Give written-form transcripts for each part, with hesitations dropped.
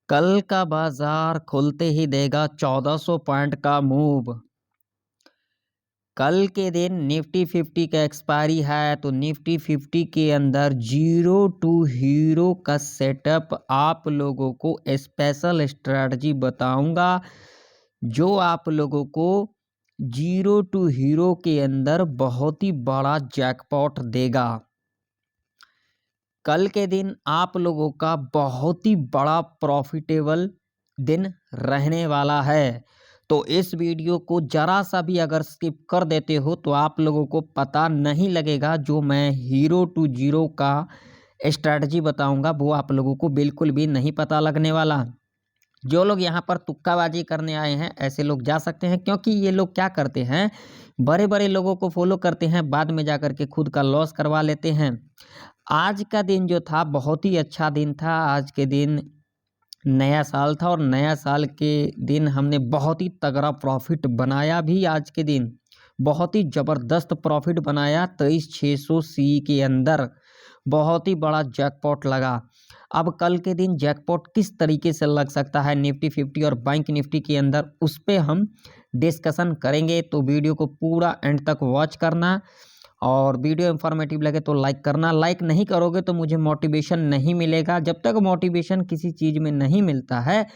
कल का बाजार खुलते ही देगा 1400 पॉइंट का मूव। कल के दिन निफ्टी 50 का एक्सपायरी है तो निफ्टी 50 के अंदर जीरो टू हीरो का सेटअप आप लोगों को स्पेशल स्ट्रैटेजी बताऊंगा जो आप लोगों को जीरो टू हीरो के अंदर बहुत ही बड़ा जैकपॉट देगा। कल के दिन आप लोगों का बहुत ही बड़ा प्रॉफिटेबल दिन रहने वाला है। तो इस वीडियो को जरा सा भी अगर स्किप कर देते हो तो आप लोगों को पता नहीं लगेगा। जो मैं हीरो टू जीरो का स्ट्रैटेजी बताऊंगा वो आप लोगों को बिल्कुल भी नहीं पता लगने वाला। जो लोग यहाँ पर तुक्काबाजी करने आए हैं ऐसे लोग जा सकते हैं, क्योंकि ये लोग क्या करते हैं, बड़े बड़े लोगों को फॉलो करते हैं, बाद में जा कर के खुद का लॉस करवा लेते हैं। आज का दिन जो था बहुत ही अच्छा दिन था। आज के दिन नया साल था और नया साल के दिन हमने बहुत ही तगड़ा प्रॉफिट बनाया भी। आज के दिन बहुत ही ज़बरदस्त प्रॉफिट बनाया। 23,600 सी के अंदर बहुत ही बड़ा जैकपॉट लगा। अब कल के दिन जैकपॉट किस तरीके से लग सकता है निफ्टी 50 और बैंक निफ्टी के अंदर, उस पर हम डिस्कशन करेंगे। तो वीडियो को पूरा एंड तक वॉच करना और वीडियो इन्फॉर्मेटिव लगे तो लाइक करना। लाइक नहीं करोगे तो मुझे मोटिवेशन नहीं मिलेगा। जब तक मोटिवेशन किसी चीज़ में नहीं मिलता है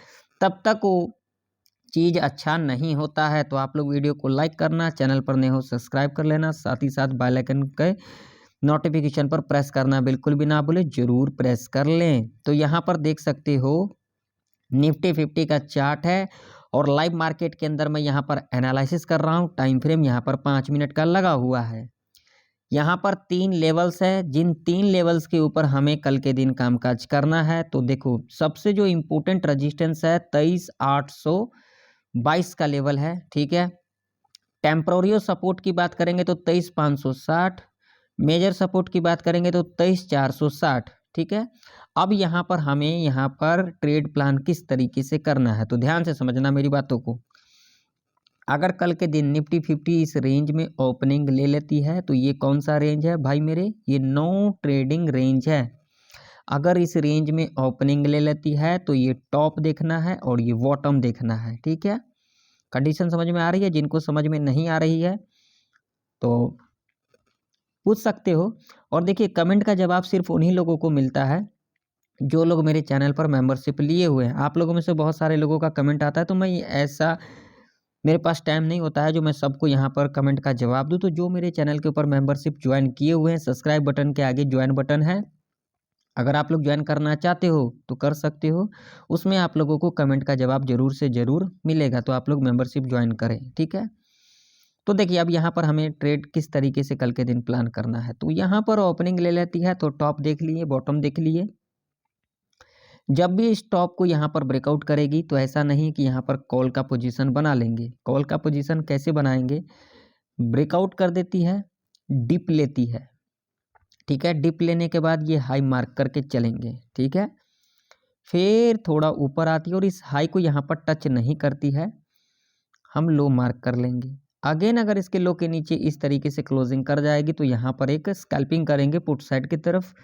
तब तक वो चीज़ अच्छा नहीं होता है। तो आप लोग वीडियो को लाइक करना, चैनल पर नए हो सब्सक्राइब कर लेना, साथ ही साथ बेल आइकन के नोटिफिकेशन पर प्रेस करना बिल्कुल भी ना भूले, ज़रूर प्रेस कर लें। तो यहाँ पर देख सकते हो निफ्टी 50 का चार्ट है और लाइव मार्केट के अंदर मैं यहाँ पर एनालिसिस कर रहा हूँ। टाइम फ्रेम यहाँ पर 5 मिनट का लगा हुआ है। यहाँ पर 3 लेवल्स है, जिन 3 लेवल्स के ऊपर हमें कल के दिन कामकाज करना है। तो देखो सबसे जो इम्पोर्टेंट रजिस्टेंस है 23,822 का लेवल है, ठीक है। टेम्पोरियो सपोर्ट की बात करेंगे तो 23,560, मेजर सपोर्ट की बात करेंगे तो 23,460, ठीक है। अब यहाँ पर हमें यहाँ पर ट्रेड प्लान किस तरीके से करना है तो ध्यान से समझना मेरी बातों को। अगर कल के दिन निफ्टी 50 इस रेंज में ओपनिंग ले लेती है तो ये कौन सा रेंज है भाई मेरे, ये नो ट्रेडिंग रेंज है। अगर इस रेंज में ओपनिंग ले लेती है तो ये टॉप देखना है और ये बॉटम देखना है, ठीक है। कंडीशन समझ में आ रही है? जिनको समझ में नहीं आ रही है तो पूछ सकते हो। और देखिए कमेंट का जवाब सिर्फ उन्हीं लोगों को मिलता है जो लोग मेरे चैनल पर मेंबरशिप लिए हुए हैं। आप लोगों में से बहुत सारे लोगों का कमेंट आता है तो मैं ऐसा, मेरे पास टाइम नहीं होता है जो मैं सबको यहाँ पर कमेंट का जवाब दूँ। तो जो मेरे चैनल के ऊपर मेंबरशिप ज्वाइन किए हुए हैं, सब्सक्राइब बटन के आगे ज्वाइन बटन है, अगर आप लोग ज्वाइन करना चाहते हो तो कर सकते हो। उसमें आप लोगों को कमेंट का जवाब जरूर से ज़रूर मिलेगा, तो आप लोग मेंबरशिप ज्वाइन करें, ठीक है। तो देखिए अब यहाँ पर हमें ट्रेड किस तरीके से कल के दिन प्लान करना है। तो यहाँ पर ओपनिंग ले लेती है तो टॉप देख लिए, बॉटम देख लिए। जब भी इस टॉप को यहाँ पर ब्रेकआउट करेगी तो ऐसा नहीं कि यहाँ पर कॉल का पोजीशन बना लेंगे। कॉल का पोजीशन कैसे बनाएंगे, ब्रेकआउट कर देती है, डिप लेती है, ठीक है। डिप लेने के बाद ये हाई मार्क करके चलेंगे, ठीक है। फिर थोड़ा ऊपर आती है और इस हाई को यहाँ पर टच नहीं करती है, हम लो मार्क कर लेंगे। अगेन अगर इसके लो के नीचे इस तरीके से क्लोजिंग कर जाएगी तो यहाँ पर एक स्कैल्पिंग करेंगे पुट साइड की तरफ।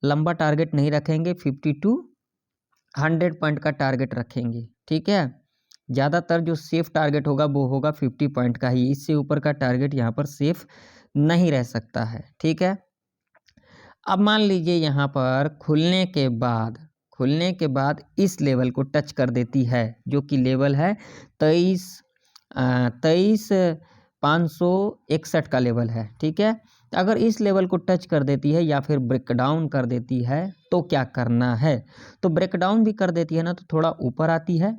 लंबा टारगेट नहीं रखेंगे, 50 टू 100 पॉइंट का टारगेट रखेंगे, ठीक है। ज़्यादातर जो सेफ टारगेट होगा वो होगा 50 पॉइंट का ही, इससे ऊपर का टारगेट यहाँ पर सेफ नहीं रह सकता है, ठीक है। अब मान लीजिए यहाँ पर खुलने के बाद इस लेवल को टच कर देती है जो कि लेवल है 23,561 का लेवल है, ठीक है। अगर इस लेवल को टच कर देती है या फिर ब्रेकडाउन कर देती है तो क्या करना है। तो ब्रेकडाउन भी कर देती है ना तो थोड़ा ऊपर आती है,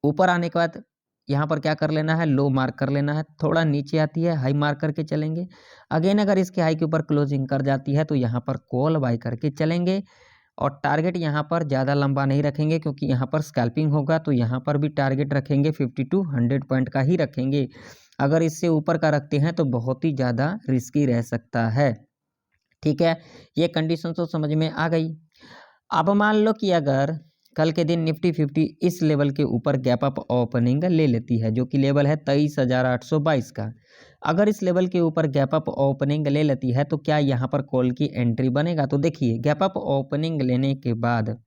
ऊपर आने के बाद यहाँ पर क्या कर लेना है, लो मार्क कर लेना है। थोड़ा नीचे आती है, हाई मार्क करके चलेंगे। अगेन अगर इसके हाई के ऊपर क्लोजिंग कर जाती है तो यहाँ पर कॉल बाय करके चलेंगे और टारगेट यहाँ पर ज़्यादा लंबा नहीं रखेंगे क्योंकि यहाँ पर स्कैल्पिंग होगा। तो यहाँ पर भी टारगेट रखेंगे 50 टू 100 पॉइंट का ही रखेंगे। अगर इससे ऊपर का रखते हैं तो बहुत ही ज़्यादा रिस्की रह सकता है, ठीक है। ये कंडीशन तो समझ में आ गई। अब मान लो कि अगर कल के दिन निफ्टी 50 इस लेवल के ऊपर गैप अप ओपनिंग ले लेती है जो कि लेवल है 23,822 का। अगर इस लेवल के ऊपर गैप अप ओपनिंग ले लेती है तो क्या यहाँ पर कॉल की एंट्री बनेगा। तो देखिए गैप अप ओपनिंग लेने के बाद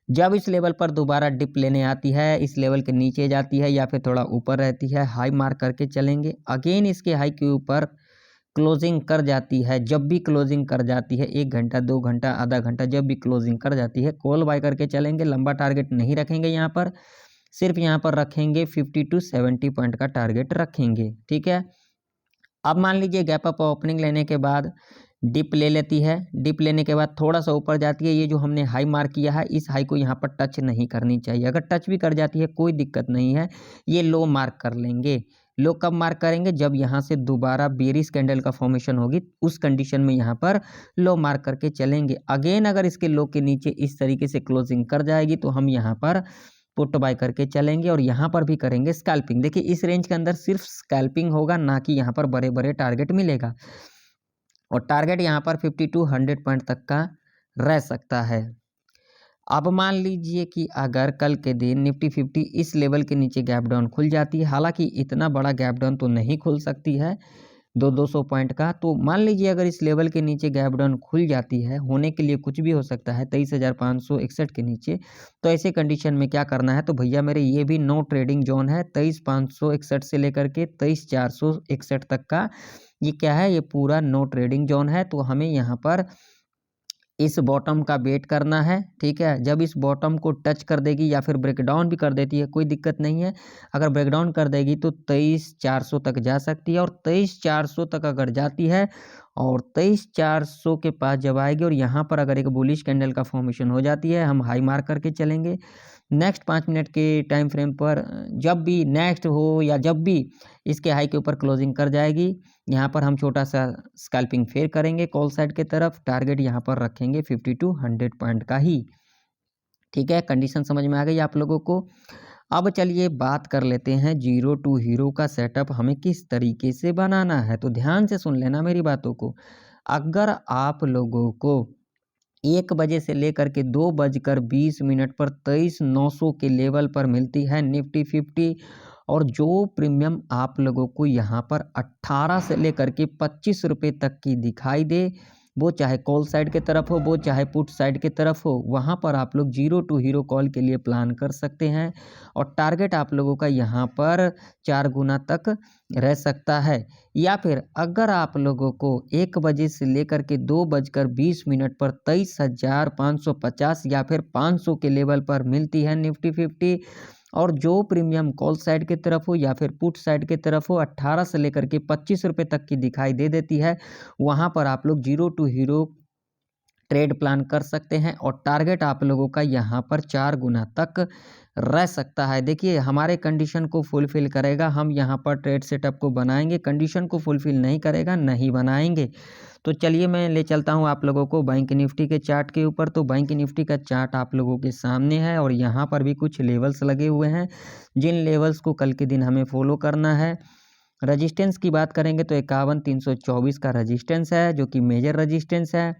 जब इस लेवल पर दोबारा डिप लेने आती है, इस लेवल के नीचे जाती है या फिर थोड़ा ऊपर रहती है, हाई मार्क करके चलेंगे। अगेन इसके हाई के ऊपर क्लोजिंग कर जाती है, जब भी क्लोजिंग कर जाती है 1 घंटा 2 घंटा आधा घंटा जब भी क्लोजिंग कर जाती है, कॉल बाय करके चलेंगे। लंबा टारगेट नहीं रखेंगे यहाँ पर, सिर्फ यहाँ पर रखेंगे 50 टू 70 पॉइंट का टारगेट रखेंगे, ठीक है। अब मान लीजिए गैप अप ओपनिंग लेने के बाद डिप ले लेती है, डिप लेने के बाद थोड़ा सा ऊपर जाती है। ये जो हमने हाई मार्क किया है, इस हाई को यहाँ पर टच नहीं करनी चाहिए। अगर टच भी कर जाती है कोई दिक्कत नहीं है, ये लो मार्क कर लेंगे। लो कब मार्क करेंगे? जब यहाँ से दोबारा बेरिश कैंडल का फॉर्मेशन होगी, उस कंडीशन में यहाँ पर लो मार्क करके चलेंगे। अगेन अगर इसके लो के नीचे इस तरीके से क्लोजिंग कर जाएगी तो हम यहाँ पर पुट बाय करके चलेंगे और यहाँ पर भी करेंगे स्कैल्पिंग। देखिए इस रेंज के अंदर सिर्फ स्कैल्पिंग होगा, ना कि यहाँ पर बड़े बड़े टारगेट मिलेगा। और टारगेट यहाँ पर 50 टू 100 पॉइंट तक का रह सकता है। अब मान लीजिए कि अगर कल के दिन निफ्टी 50 इस लेवल के नीचे गैप डाउन खुल जाती है, हालांकि इतना बड़ा गैप डाउन तो नहीं खुल सकती है 200 पॉइंट का, तो मान लीजिए अगर इस लेवल के नीचे गैप डाउन खुल जाती है, होने के लिए कुछ भी हो सकता है 23,561 के नीचे, तो ऐसे कंडीशन में क्या करना है? तो भैया मेरे ये भी नो ट्रेडिंग जोन है, 23,561 से लेकर के 23,461 तक का ये क्या है? ये पूरा नो ट्रेडिंग जोन है। तो हमें यहाँ पर इस बॉटम का वेट करना है, ठीक है। जब इस बॉटम को टच कर देगी या फिर ब्रेकडाउन भी कर देती है, कोई दिक्कत नहीं है। अगर ब्रेकडाउन कर देगी तो 23,400 तक जा सकती है, और 23,400 तक अगर जाती है और 23,400 के पास जब आएगी और यहाँ पर अगर एक बुलिश कैंडल का फॉर्मेशन हो जाती है, हम हाई मार्क करके चलेंगे। नेक्स्ट 5 मिनट के टाइम फ्रेम पर जब भी नेक्स्ट हो या जब भी इसके हाई के ऊपर क्लोजिंग कर जाएगी, यहाँ पर हम छोटा सा स्कैल्पिंग फेर करेंगे कॉल साइड के तरफ। टारगेट यहाँ पर रखेंगे 50 टू 100 पॉइंट का ही, ठीक है। कंडीशन समझ में आ गई आप लोगों को। अब चलिए बात कर लेते हैं जीरो टू हीरो का सेटअप हमें किस तरीके से बनाना है। तो ध्यान से सुन लेना मेरी बातों को। अगर आप लोगों को 1 बजे से लेकर के 2:20 पर 23,900 के लेवल पर मिलती है निफ्टी 50, और जो प्रीमियम आप लोगों को यहाँ पर 18 से लेकर के 25 रुपये तक की दिखाई दे, वो चाहे कॉल साइड के तरफ हो, वो चाहे पुट साइड के तरफ हो, वहाँ पर आप लोग जीरो टू हीरो कॉल के लिए प्लान कर सकते हैं। और टारगेट आप लोगों का यहाँ पर 4 गुना तक रह सकता है। या फिर अगर आप लोगों को 1 बजे से लेकर के 2:20 पर 23,550 या फिर 500 के लेवल पर मिलती है निफ्टी 50, और जो प्रीमियम कॉल साइड की तरफ हो या फिर पुट साइड की तरफ हो 18 से लेकर के 25 रुपये तक की दिखाई दे देती है, वहाँ पर आप लोग zero to hero trade plan कर सकते हैं। और टारगेट आप लोगों का यहाँ पर 4 गुना तक रह सकता है। देखिए हमारे कंडीशन को फुलफिल करेगा, हम यहाँ पर ट्रेड सेटअप को बनाएंगे। कंडीशन को फुलफिल नहीं करेगा, नहीं बनाएंगे। तो चलिए मैं ले चलता हूँ आप लोगों को बैंक निफ्टी के चार्ट के ऊपर। तो बैंक निफ्टी का चार्ट आप लोगों के सामने है, और यहाँ पर भी कुछ लेवल्स लगे हुए हैं, जिन लेवल्स को कल के दिन हमें फॉलो करना है। रजिस्टेंस की बात करेंगे तो 51,324 का रजिस्टेंस है, जो कि मेजर रजिस्टेंस है।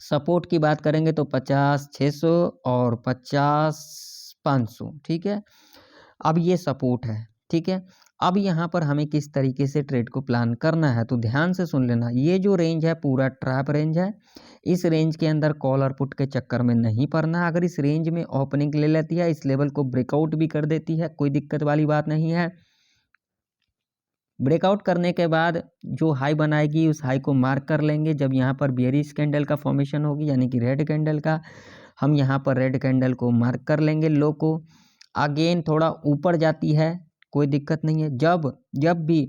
सपोर्ट की बात करेंगे तो 50,600 और 50,500, ठीक है। अब ये सपोर्ट है, ठीक है। अब यहाँ पर हमें किस तरीके से ट्रेड को प्लान करना है, तो ध्यान से सुन लेना। ये जो रेंज है पूरा ट्रैप रेंज है, इस रेंज के अंदर कॉल और पुट के चक्कर में नहीं पड़ना। अगर इस रेंज में ओपनिंग ले लेती है, इस लेवल को ब्रेकआउट भी कर देती है, कोई दिक्कत वाली बात नहीं है। ब्रेकआउट करने के बाद जो हाई बनाएगी उस हाई को मार्क कर लेंगे। जब यहाँ पर बेयरिश कैंडल का फॉर्मेशन होगी, यानी कि रेड कैंडल का, हम यहाँ पर रेड कैंडल को मार्क कर लेंगे लो को। अगेन थोड़ा ऊपर जाती है, कोई दिक्कत नहीं है। जब भी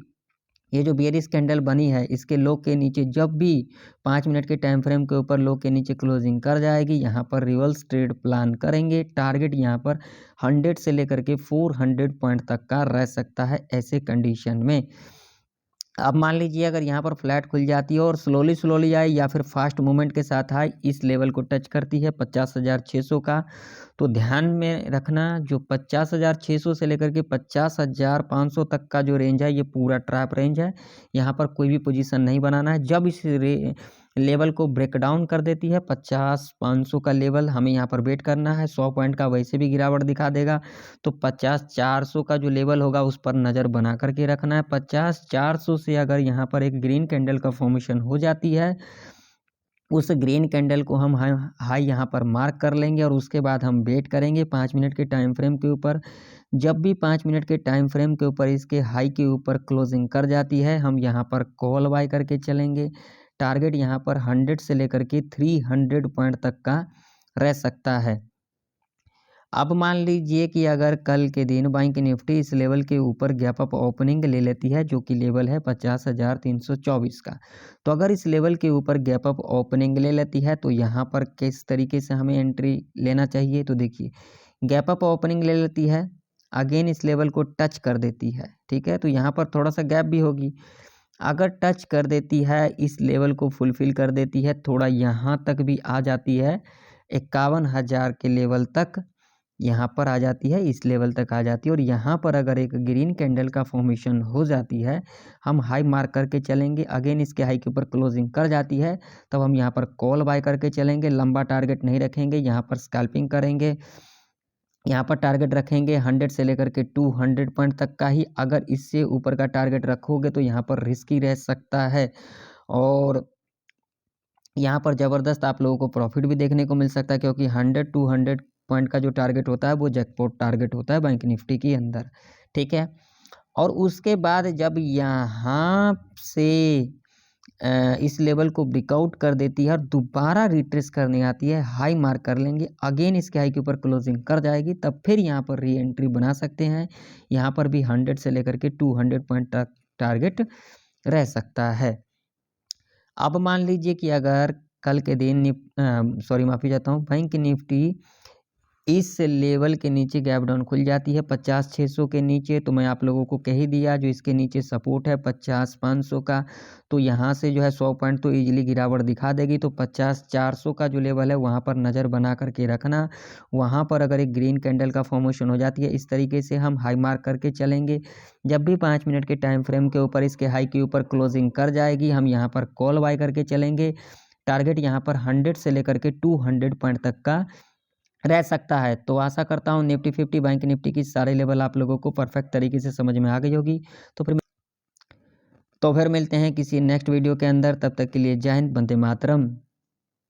ये जो बेयरिश कैंडल बनी है, इसके लो के नीचे जब भी 5 मिनट के टाइम फ्रेम के ऊपर लो के नीचे क्लोजिंग कर जाएगी, यहाँ पर रिवर्स ट्रेड प्लान करेंगे। टारगेट यहाँ पर 100 से लेकर के 400 पॉइंट तक का रह सकता है ऐसे कंडीशन में। अब मान लीजिए अगर यहाँ पर फ्लैट खुल जाती है और स्लोली आए या फिर फास्ट मूवमेंट के साथ आए, इस लेवल को टच करती है 50,600 का, तो ध्यान में रखना जो 50,600 से लेकर के 50,500 तक का जो रेंज है, ये पूरा ट्रैप रेंज है। यहाँ पर कोई भी पोजीशन नहीं बनाना है। जब इस लेवल को ब्रेक डाउन कर देती है 50,500 का लेवल, हमें यहाँ पर वेट करना है। 100 पॉइंट का वैसे भी गिरावट दिखा देगा, तो 50,400 का जो लेवल होगा उस पर नज़र बना करके रखना है। 50,400 से अगर यहाँ पर एक ग्रीन कैंडल का फॉर्मेशन हो जाती है, उस ग्रीन कैंडल को हम हाई यहाँ पर मार्क कर लेंगे और उसके बाद हम वेट करेंगे 5 मिनट के टाइम फ्रेम के ऊपर। जब भी 5 मिनट के टाइम फ्रेम के ऊपर इसके हाई के ऊपर क्लोजिंग कर जाती है, हम यहाँ पर कॉल बाय करके चलेंगे। टारगेट यहाँ पर 100 से लेकर के 300 पॉइंट तक का रह सकता है। अब मान लीजिए कि अगर कल के दिन बैंक निफ्टी इस लेवल के ऊपर गैप अप ओपनिंग ले लेती है, जो कि लेवल है 50,324 का, तो अगर इस लेवल के ऊपर गैप अप ओपनिंग ले लेती है तो यहाँ पर किस तरीके से हमें एंट्री लेना चाहिए। तो देखिए, गैप अप ओपनिंग ले लेती है, अगेन इस लेवल को टच कर देती है, ठीक है, तो यहाँ पर थोड़ा सा गैप भी होगी। अगर टच कर देती है, इस लेवल को फुलफिल कर देती है, थोड़ा यहाँ तक भी आ जाती है, 51,000 के लेवल तक यहाँ पर आ जाती है, इस लेवल तक आ जाती है, और यहाँ पर अगर एक ग्रीन कैंडल का फॉर्मेशन हो जाती है, हम हाई मार्क करके चलेंगे। अगेन इसके हाई के ऊपर क्लोजिंग कर जाती है, तब हम यहाँ पर कॉल बाय करके चलेंगे। लंबा टारगेट नहीं रखेंगे, यहाँ पर स्कैल्पिंग करेंगे। यहाँ पर टारगेट रखेंगे 100 से लेकर के 200 पॉइंट तक का ही। अगर इससे ऊपर का टारगेट रखोगे तो यहाँ पर रिस्की रह सकता है, और यहाँ पर ज़बरदस्त आप लोगों को प्रॉफिट भी देखने को मिल सकता है, क्योंकि 100-200 पॉइंट का जो टारगेट होता है वो जैकपॉट टारगेट होता है बैंक निफ्टी के अंदर, ठीक है। और उसके बाद जब यहाँ से इस लेवल को ब्रेकआउट कर देती है और दोबारा रिट्रेस करने आती है, हाई मार्क कर लेंगे, अगेन इसके हाई के ऊपर क्लोजिंग कर जाएगी, तब फिर यहाँ पर री एंट्री बना सकते हैं। यहाँ पर भी 100 से लेकर के 200 पॉइंट तक टारगेट रह सकता है। अब मान लीजिए कि अगर कल के दिन माफ़ी चाहता हूँ, बैंक निफ्टी इस लेवल के नीचे गैप डाउन खुल जाती है 50,600 के नीचे, तो मैं आप लोगों को कह ही दिया जो इसके नीचे सपोर्ट है 50,500 का, तो यहाँ से जो है 100 पॉइंट तो इजीली गिरावट दिखा देगी। तो 50,400 का जो लेवल है वहाँ पर नज़र बना करके रखना। वहाँ पर अगर एक ग्रीन कैंडल का फॉर्मेशन हो जाती है, इस तरीके से हम हाई मार्क करके चलेंगे। जब भी 5 मिनट के टाइम फ्रेम के ऊपर इसके हाई के ऊपर क्लोजिंग कर जाएगी, हम यहाँ पर कॉल बाय करके चलेंगे। टारगेट यहाँ पर 100 से लेकर के 200 पॉइंट तक का रह सकता है। तो आशा करता हूँ निफ्टी 50 बैंक निफ्टी की सारे लेवल आप लोगों को परफेक्ट तरीके से समझ में आ गई होगी। तो फिर मिलते हैं किसी नेक्स्ट वीडियो के अंदर। तब तक के लिए जय हिंद, वंदे मातरम।